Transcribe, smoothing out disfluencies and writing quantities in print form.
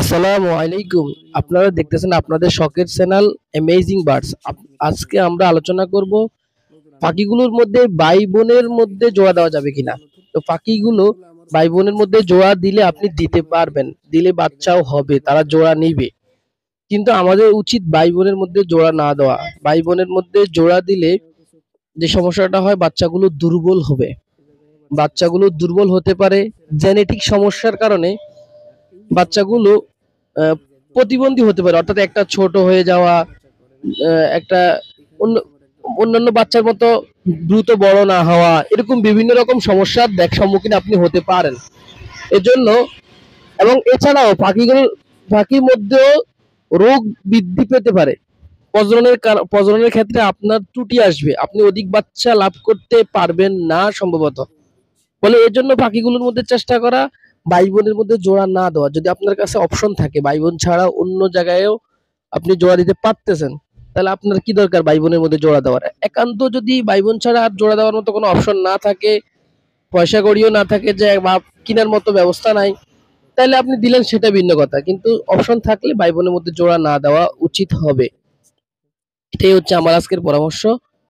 আসসালামু আলাইকুম। আপনারা দেখতেছেন আপনাদের শখের চ্যানেল অ্যামেজিং বার্ডস। আজকে আমরা আলোচনা করব পাখিগুলোর মধ্যে ভাই বোনের মধ্যে জোড়া দেওয়া যাবে কিনা। তো পাখিগুলো ভাই বোনের মধ্যে জোড়া দিলে আপনি দিতে পারবেন, দিলে বাচ্চাও হবে, তারা জোড়া নিবে। কিন্তু আমাদের উচিত ভাই বোনের মধ্যে জোড়া না দেওয়া। ভাই বোনের মধ্যে জোড়া দিলে যে সমস্যাটা হয়, বাচ্চাগুলো দুর্বল হবে। বাচ্চাগুলো দুর্বল হতে পারে জেনেটিক সমস্যার কারণে। বাচ্চাগুলো আহ, প্রতিবন্ধী হতে পারে, অর্থাৎ একটা ছোট হয়ে যাওয়া, একটা অন্য অন্যান্য বাচ্চার মতো দ্রুত বড় না হওয়া, এরকম বিভিন্ন রকম সমস্যার সম্মুখীন আপনি হতে পারেন। এজন্য এবং এছাড়াও পাখির মধ্যেও রোগ বৃদ্ধি পেতে পারে। প্রজননের ক্ষেত্রে আপনার ত্রুটি আসবে, আপনি অধিক বাচ্চা লাভ করতে পারবেন না সম্ভবত। ফলে এর জন্য পাখিগুলোর মধ্যে চেষ্টা করা ভাই বোনের মধ্যে জোড়া না দেওয়া। যদি আপনার কাছে অপশন থাকে ভাই বোন ছাড়া অন্য জায়গায়ও আপনি জোড়া দিতে পারতেছেন, তাহলে আপনার কি দরকার ভাই বোনের মধ্যে জোড়া দেওয়ার। একান্ত যদি ভাই বোন ছাড়া আর জোড়া দেওয়ার মতো কোনো অপশন না থাকে, পয়সা কড়িও না থাকে, যে বা কেনার মতো ব্যবস্থা নাই, তাহলে আপনি দিলেন, সেটা ভিন্ন কথা। কিন্তু অপশন থাকলে ভাই বোনের মধ্যে জোড়া না দেওয়া উচিত হবে। এটাই হচ্ছে আমার আজকের পরামর্শ।